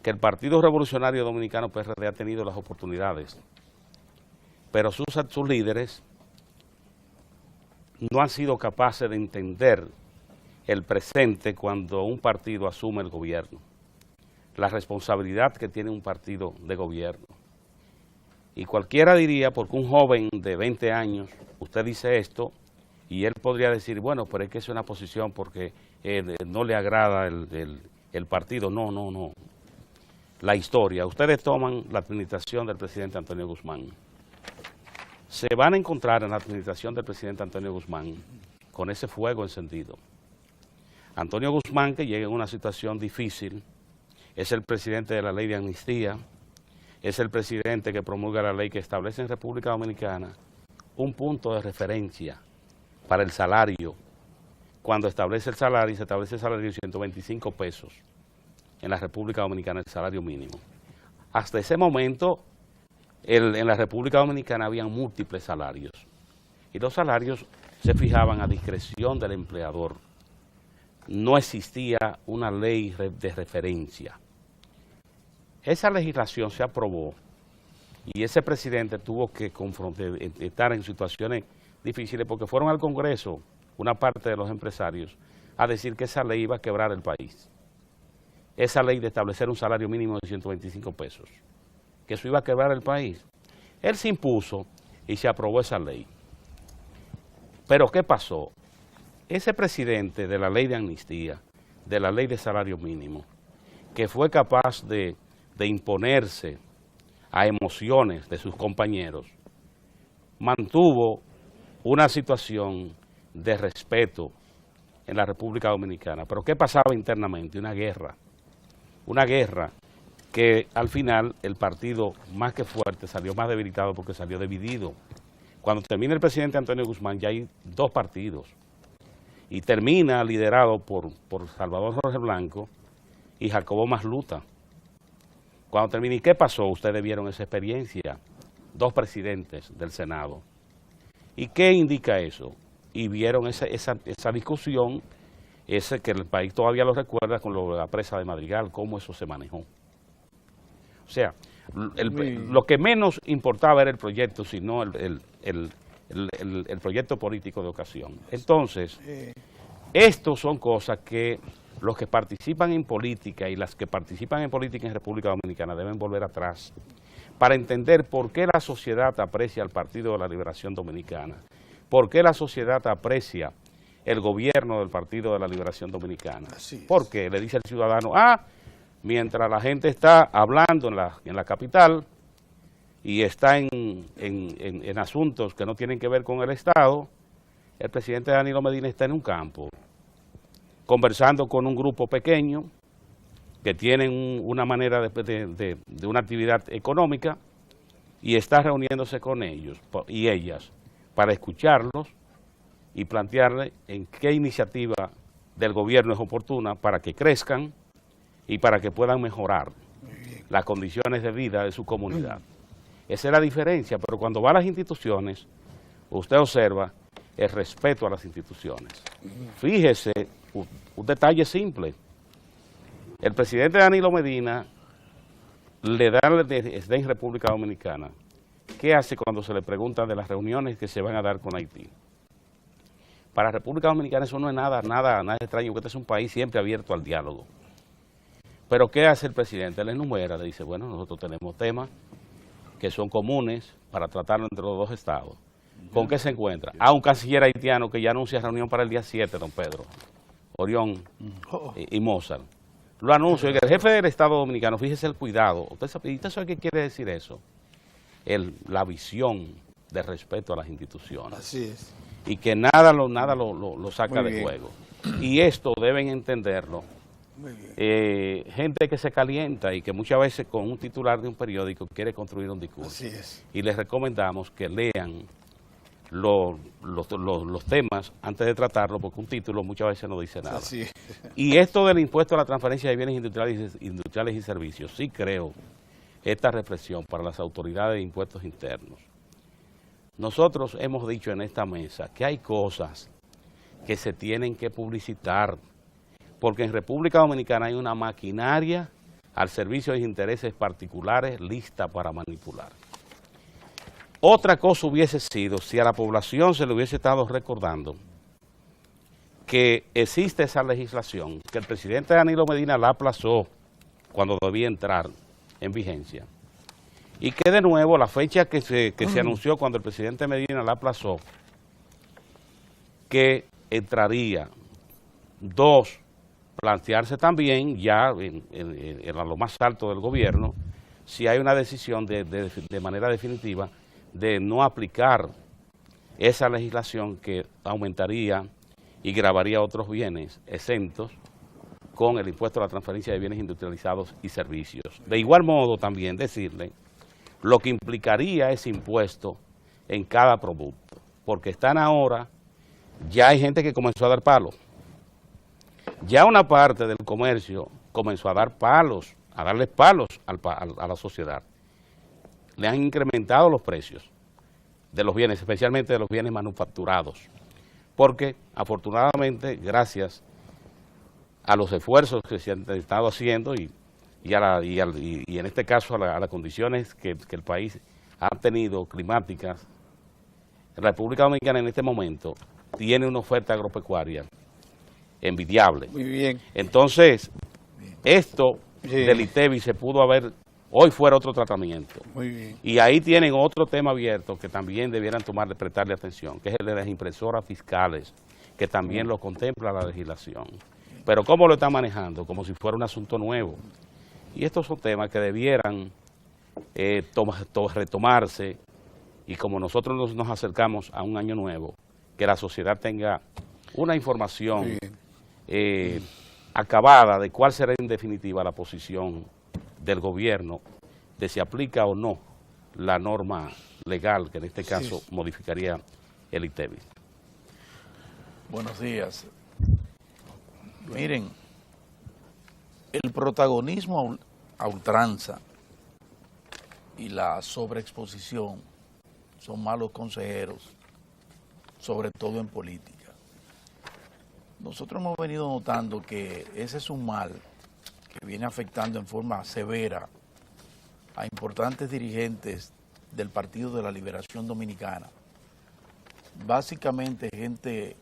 que el Partido Revolucionario Dominicano PRD ha tenido las oportunidades, pero sus líderes no han sido capaces de entender el presente cuando un partido asume el gobierno, la responsabilidad que tiene un partido de gobierno. Y cualquiera diría, porque un joven de 20 años, usted dice esto, y él podría decir, bueno, pero es que es una posición porque no le agrada el partido. No, no, no. La historia. Ustedes toman la administración del presidente Antonio Guzmán. Se van a encontrar en la administración del presidente Antonio Guzmán con ese fuego encendido. Antonio Guzmán, que llega en una situación difícil, es el presidente de la ley de amnistía, es el presidente que promulga la ley que establece en República Dominicana un punto de referencia para el salario. Cuando establece el salario, se establece el salario de 125 pesos en la República Dominicana, el salario mínimo. Hasta ese momento, en la República Dominicana habían múltiples salarios y los salarios se fijaban a discreción del empleador. No existía una ley de referencia. Esa legislación se aprobó y ese presidente tuvo que estar en situaciones difíciles porque fueron al Congreso, una parte de los empresarios, a decir que esa ley iba a quebrar el país. Esa ley de establecer un salario mínimo de 125 pesos, que eso iba a quebrar el país. Él se impuso y se aprobó esa ley. Pero ¿qué pasó? Ese presidente de la ley de amnistía, de la ley de salario mínimo, que fue capaz de imponerse a emociones de sus compañeros, mantuvo una situación de respeto en la República Dominicana. Pero ¿qué pasaba internamente? Una guerra que al final el partido más que fuerte salió más debilitado porque salió dividido. Cuando termina el presidente Antonio Guzmán ya hay dos partidos y termina liderado por Salvador Jorge Blanco y Jacobo Masluta. Cuando termina, ¿y qué pasó? Ustedes vieron esa experiencia, dos presidentes del Senado. ¿Y qué indica eso? Y vieron esa discusión, ese que el país todavía lo recuerda con la presa de Madrigal, cómo eso se manejó. O sea, lo que menos importaba era el proyecto, sino el proyecto político de ocasión. Entonces, estos son cosas que los que participan en política y las que participan en política en República Dominicana deben volver atrás para entender por qué la sociedad aprecia al Partido de la Liberación Dominicana, por qué la sociedad aprecia el gobierno del Partido de la Liberación Dominicana. Porque le dice al ciudadano, mientras la gente está hablando en la capital y está en asuntos que no tienen que ver con el Estado, el presidente Danilo Medina está en un campo, conversando con un grupo pequeño que tienen una manera de una actividad económica y está reuniéndose con ellos y ellas para escucharlos y plantearle en qué iniciativa del gobierno es oportuna para que crezcan y para que puedan mejorar las condiciones de vida de su comunidad. Esa es la diferencia, pero cuando va a las instituciones, usted observa el respeto a las instituciones. Fíjese, un detalle simple. El presidente Danilo Medina le da en República Dominicana. ¿Qué hace cuando se le pregunta de las reuniones que se van a dar con Haití? Para República Dominicana eso no es nada extraño, porque este es un país siempre abierto al diálogo. Pero ¿qué hace el presidente? Él enumera, le dice, bueno, nosotros tenemos temas que son comunes para tratarlo entre los dos estados. ¿Con qué se encuentra? Un canciller haitiano que ya anuncia reunión para el día 7, don Pedro. Orión y Mozart. Lo anuncio, el jefe del Estado Dominicano, fíjese el cuidado. ¿Usted sabe qué quiere decir eso? La visión de respeto a las instituciones. Así es. Y que nada lo saca de juego. Y esto deben entenderlo. Gente que se calienta y que muchas veces con un titular de un periódico quiere construir un discurso. Así es. Y les recomendamos que lean los temas antes de tratarlo, porque un título muchas veces no dice nada. Así es. Y esto del impuesto a la transferencia de bienes industriales y servicios, sí creo esta reflexión para las autoridades de impuestos internos. Nosotros hemos dicho en esta mesa que hay cosas que se tienen que publicitar, porque en República Dominicana hay una maquinaria al servicio de intereses particulares lista para manipular. Otra cosa hubiese sido si a la población se le hubiese estado recordando que existe esa legislación, que el presidente Danilo Medina la aplazó cuando debía entrar en vigencia, y que de nuevo la fecha que se anunció cuando el presidente Medina la aplazó, que entraría. Dos, plantearse también ya en lo más alto del gobierno si hay una decisión de manera definitiva de no aplicar esa legislación que aumentaría y gravaría otros bienes exentos con el impuesto a la transferencia de bienes industrializados y servicios. De igual modo también decirle lo que implicaría ese impuesto en cada producto, porque están ahora, ya hay gente que comenzó a dar palos. Ya una parte del comercio comenzó a dar palos, a darles palos a la sociedad. Le han incrementado los precios de los bienes, especialmente de los bienes manufacturados, porque afortunadamente, gracias a los esfuerzos que se han estado haciendo y en este caso a las condiciones que el país ha tenido climáticas, la República Dominicana en este momento tiene una oferta agropecuaria envidiable. Muy bien. Entonces, esto del ITEVI se pudo haber, hoy fuera otro tratamiento. Muy bien. Y ahí tienen otro tema abierto que también debieran prestarle atención, que es el de las impresoras fiscales, que también lo contempla la legislación. Pero ¿cómo lo están manejando? Como si fuera un asunto nuevo. Y estos son temas que debieran retomarse, y como nosotros nos acercamos a un año nuevo, que la sociedad tenga una información acabada de cuál será en definitiva la posición del gobierno de si aplica o no la norma legal, que en este caso modificaría el ITEVI. Buenos días. Miren, el protagonismo a ultranza y la sobreexposición son malos consejeros, sobre todo en política. Nosotros hemos venido notando que ese es un mal que viene afectando en forma severa a importantes dirigentes del Partido de la Liberación Dominicana, básicamente gente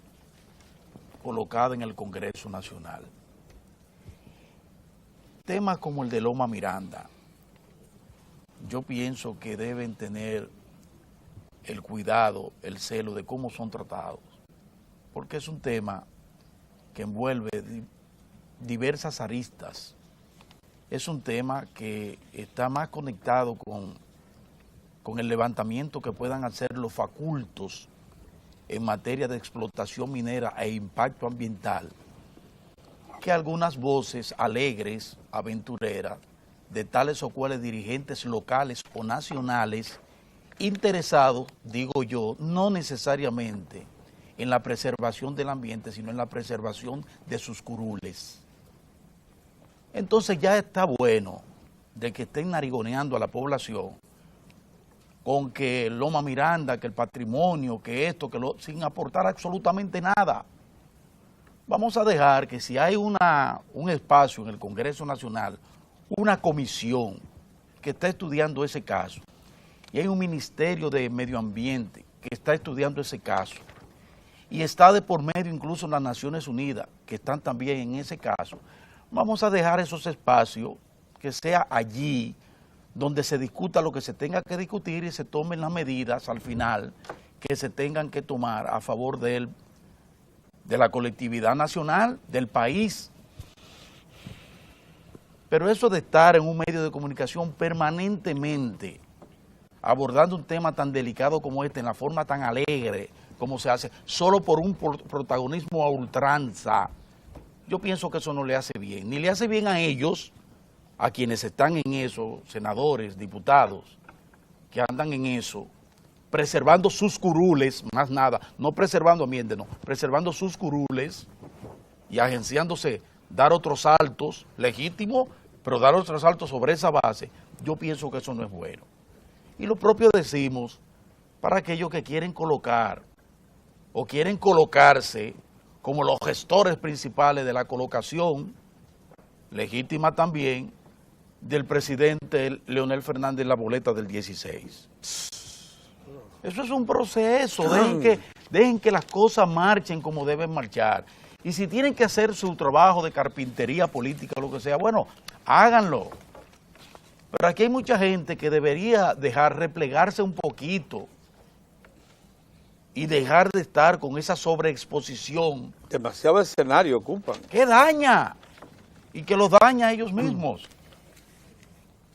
colocada en el Congreso Nacional. Temas como el de Loma Miranda, yo pienso que deben tener el cuidado, el celo de cómo son tratados, porque es un tema que envuelve diversas aristas. Es un tema que está más conectado con el levantamiento que puedan hacer los facultos en materia de explotación minera e impacto ambiental, que algunas voces alegres, aventureras, de tales o cuales dirigentes locales o nacionales, interesados, digo yo, no necesariamente en la preservación del ambiente, sino en la preservación de sus curules. Entonces ya está bueno de que estén narigoneando a la población con que Loma Miranda, que el patrimonio, que esto, sin aportar absolutamente nada. Vamos a dejar que si hay un espacio en el Congreso Nacional, una comisión que está estudiando ese caso, y hay un Ministerio de Medio Ambiente que está estudiando ese caso, y está de por medio incluso las Naciones Unidas, que están también en ese caso, vamos a dejar esos espacios que sea allí donde se discuta lo que se tenga que discutir y se tomen las medidas al final que se tengan que tomar a favor del de la colectividad nacional, del país. Pero eso de estar en un medio de comunicación permanentemente abordando un tema tan delicado como este, en la forma tan alegre como se hace, solo por un protagonismo a ultranza, yo pienso que eso no le hace bien. Ni le hace bien a ellos, a quienes están en eso, senadores, diputados, que andan en eso, preservando sus curules, más nada, no preservando ambiente, no, preservando sus curules y agenciándose dar otros saltos legítimos, pero dar otros saltos sobre esa base, yo pienso que eso no es bueno. Y lo propio decimos para aquellos que quieren colocar o quieren colocarse como los gestores principales de la colocación, legítima también, del presidente Leonel Fernández en la boleta del 16. Eso es un proceso, dejen que las cosas marchen como deben marchar. Y si tienen que hacer su trabajo de carpintería política o lo que sea, bueno, háganlo. Pero aquí hay mucha gente que debería dejar replegarse un poquito y dejar de estar con esa sobreexposición. Demasiado escenario ocupan. Que daña y que los daña a ellos mismos.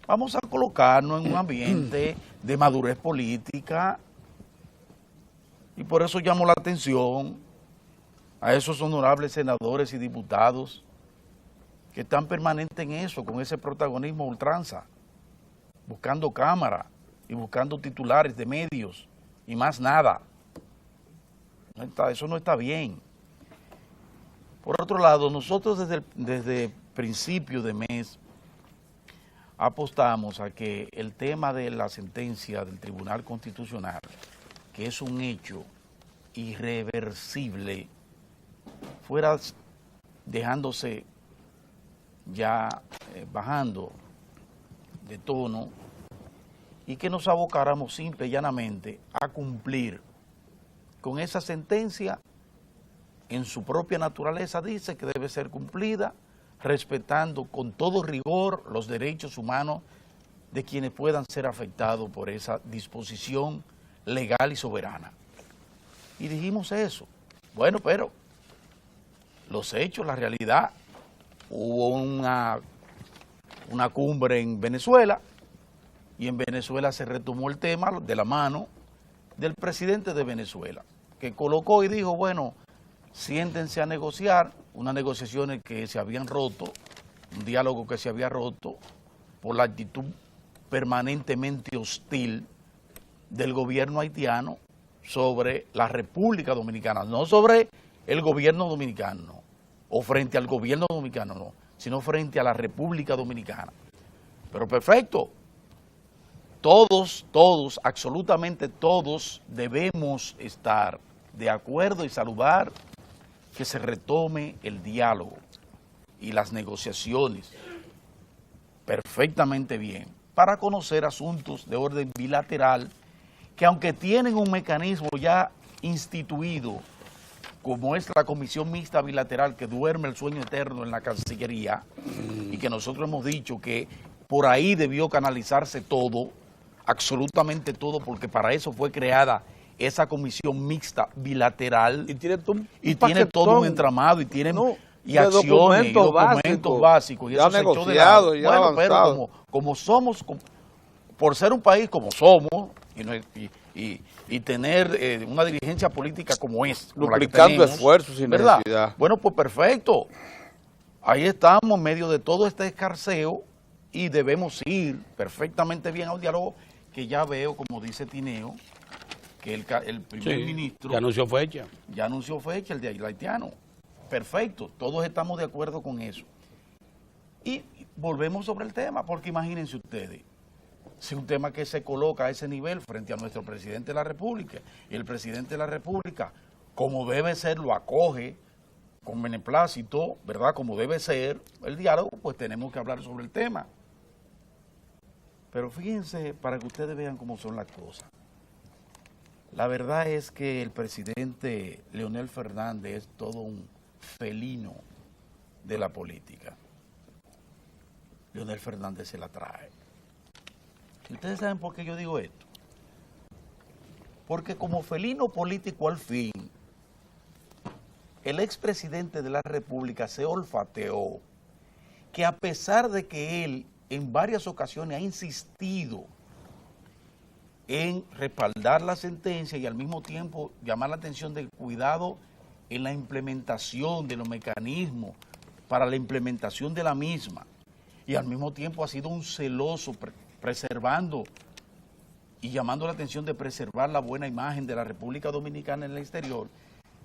Vamos a colocarnos en un ambiente de madurez política y por eso llamo la atención a esos honorables senadores y diputados que están permanentes en eso, con ese protagonismo a ultranza, buscando cámara y buscando titulares de medios y más nada. Eso no está bien. Por otro lado, nosotros desde principio de mes apostamos a que el tema de la sentencia del Tribunal Constitucional, que es un hecho irreversible, fuera dejándose ya bajando de tono y que nos abocáramos simple y llanamente a cumplir con esa sentencia. En su propia naturaleza dice que debe ser cumplida respetando con todo rigor los derechos humanos de quienes puedan ser afectados por esa disposición legal y soberana. Y dijimos eso. Bueno, pero los hechos, la realidad, hubo una cumbre en Venezuela y en Venezuela se retomó el tema de la mano del presidente de Venezuela, que colocó y dijo, bueno, siéntense a negociar, unas negociaciones que se habían roto, un diálogo que se había roto por la actitud permanentemente hostil del gobierno haitiano sobre la República Dominicana, no sobre el gobierno dominicano o frente al gobierno dominicano, no, sino frente a la República Dominicana. Pero perfecto, todos, absolutamente todos debemos estar de acuerdo y saludar que se retome el diálogo y las negociaciones perfectamente bien para conocer asuntos de orden bilateral que aunque tienen un mecanismo ya instituido como es la Comisión Mixta Bilateral que duerme el sueño eterno en la Cancillería y que nosotros hemos dicho que por ahí debió canalizarse todo, absolutamente todo, porque para eso fue creada esa Comisión Mixta Bilateral y tiene todo un entramado y tiene acciones y documentos básicos y eso se echó de lado. Bueno, pero como somos, por ser un país como somos y tener una dirigencia política como es, como duplicando esfuerzos sin necesidad. Bueno, pues perfecto. Ahí estamos en medio de todo este escarceo y debemos ir perfectamente bien al diálogo, que ya veo, como dice Tineo, que el primer ministro ya anunció fecha. Ya anunció fecha, el de haitiano. Perfecto, todos estamos de acuerdo con eso. Y volvemos sobre el tema, porque imagínense ustedes, si un tema que se coloca a ese nivel frente a nuestro presidente de la República, y el presidente de la República, como debe ser, lo acoge con beneplácito, ¿verdad? Como debe ser el diálogo, pues tenemos que hablar sobre el tema. Pero fíjense, para que ustedes vean cómo son las cosas. La verdad es que el presidente Leonel Fernández es todo un felino de la política. Leonel Fernández se la trae. ¿Y ustedes saben por qué yo digo esto? Porque como felino político al fin, el expresidente de la República se olfateó que a pesar de que él en varias ocasiones ha insistido en respaldar la sentencia y al mismo tiempo llamar la atención del cuidado en la implementación de los mecanismos para la implementación de la misma, y al mismo tiempo ha sido un celoso preservando y llamando la atención de preservar la buena imagen de la República Dominicana en el exterior,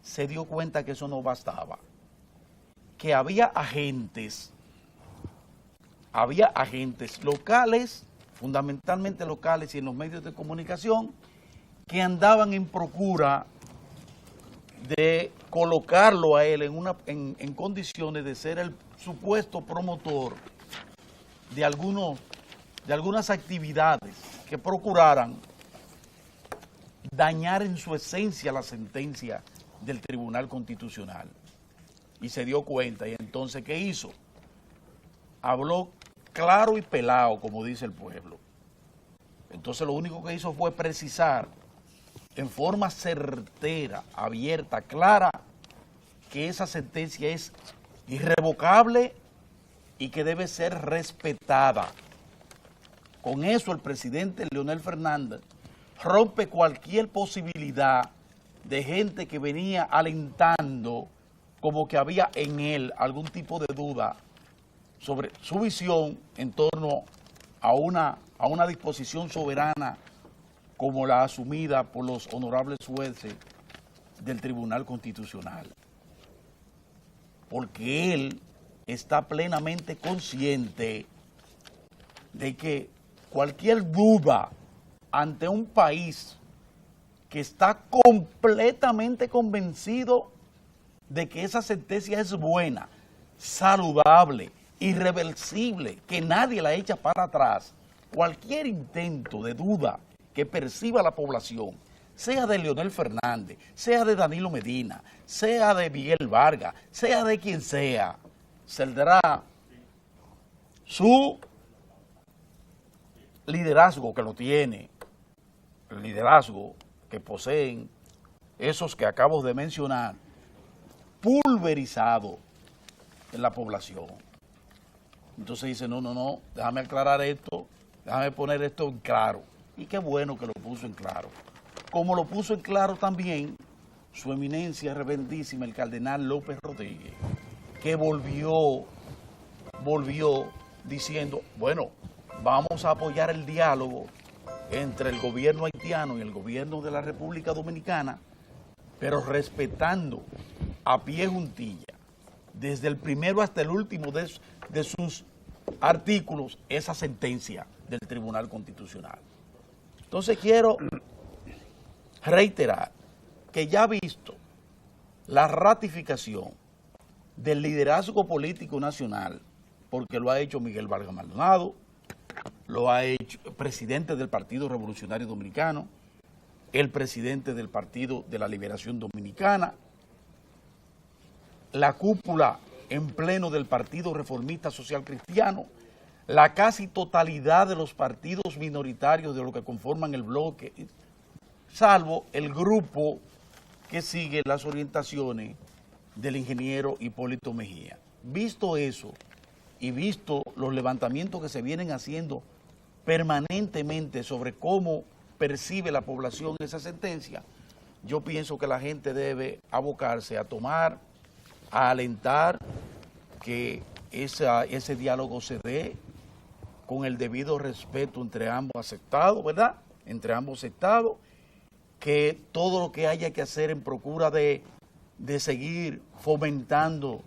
se dio cuenta que eso no bastaba, que había agentes locales, fundamentalmente locales y en los medios de comunicación, que andaban en procura de colocarlo a él en condiciones de ser el supuesto promotor de algunas actividades que procuraran dañar en su esencia la sentencia del Tribunal Constitucional. Y se dio cuenta, y entonces, ¿qué hizo? Habló claro y pelado, como dice el pueblo. Entonces lo único que hizo fue precisar en forma certera, abierta, clara, que esa sentencia es irrevocable y que debe ser respetada. Con eso el presidente Leonel Fernández rompe cualquier posibilidad de gente que venía alentando como que había en él algún tipo de duda sobre su visión en torno a una disposición soberana como la asumida por los honorables jueces del Tribunal Constitucional. Porque él está plenamente consciente de que cualquier duda ante un país que está completamente convencido de que esa sentencia es buena, saludable, irreversible, que nadie la echa para atrás, cualquier intento de duda que perciba la población, sea de Leonel Fernández, sea de Danilo Medina, sea de Miguel Vargas, sea de quien sea, saldrá su liderazgo que lo tiene, el liderazgo que poseen esos que acabo de mencionar, pulverizado en la población. Entonces dice, no, déjame aclarar esto, déjame poner esto en claro. Y qué bueno que lo puso en claro. Como lo puso en claro también su eminencia reverendísima, el cardenal López Rodríguez, que volvió diciendo, bueno, vamos a apoyar el diálogo entre el gobierno haitiano y el gobierno de la República Dominicana, pero respetando a pie juntilla, desde el primero hasta el último de sus artículos, esa sentencia del Tribunal Constitucional. Entonces quiero reiterar que ya visto la ratificación del liderazgo político nacional, porque lo ha hecho Miguel Vargas Maldonado, lo ha hecho el presidente del Partido Revolucionario Dominicano, el presidente del Partido de la Liberación Dominicana, la cúpula en pleno del Partido Reformista Social Cristiano, la casi totalidad de los partidos minoritarios de lo que conforman el bloque, salvo el grupo que sigue las orientaciones del ingeniero Hipólito Mejía. Visto eso y visto los levantamientos que se vienen haciendo permanentemente sobre cómo percibe la población esa sentencia, yo pienso que la gente debe abocarse a tomar, a alentar que ese diálogo se dé con el debido respeto entre ambos aceptados, ¿verdad? Entre ambos estados, que todo lo que haya que hacer en procura de seguir fomentando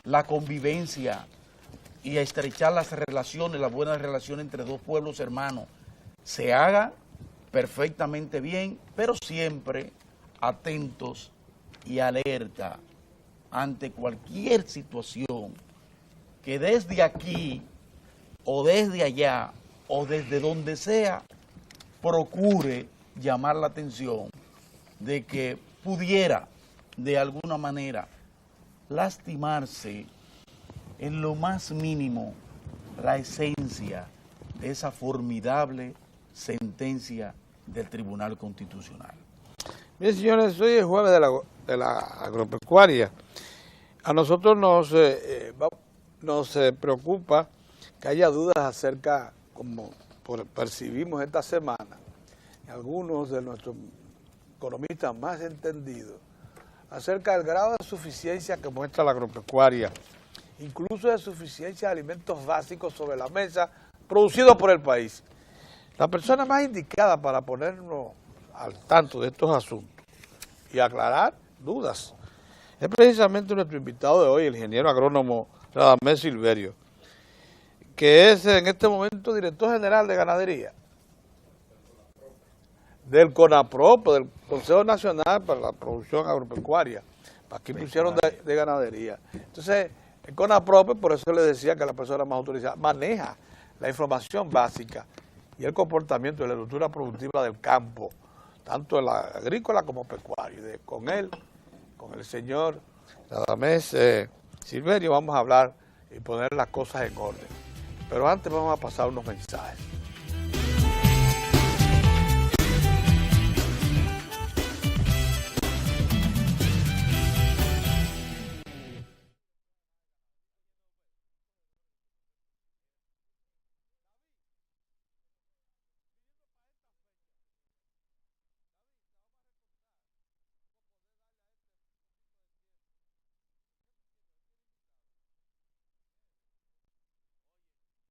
la convivencia y a estrechar las relaciones, las buenas relaciones entre dos pueblos hermanos, se haga perfectamente bien, pero siempre atentos y alerta ante cualquier situación que desde aquí o desde allá o desde donde sea procure llamar la atención de que pudiera de alguna manera lastimarse en lo más mínimo la esencia de esa formidable sentencia del Tribunal Constitucional. Bien, señores, hoy es jueves de la agropecuaria. A nosotros nos preocupa que haya dudas acerca, como percibimos esta semana, algunos de nuestros economistas más entendidos, acerca del grado de suficiencia que muestra la agropecuaria, incluso de suficiencia de alimentos básicos sobre la mesa, producidos por el país. La persona más indicada para ponernos al tanto de estos asuntos y aclarar dudas es precisamente nuestro invitado de hoy, el ingeniero agrónomo Radamés Silverio, que es en este momento director general de ganadería del CONAPROP, del Consejo Nacional para la Producción Agropecuaria. Aquí pusieron de ganadería. Entonces, el CONAPROP, por eso le decía que la persona más autorizada, maneja la información básica y el comportamiento de la estructura productiva del campo, tanto en la agrícola como pecuaria. Con él, con el señor Radamés Silverio, vamos a hablar y poner las cosas en orden. Pero antes vamos a pasar unos mensajes.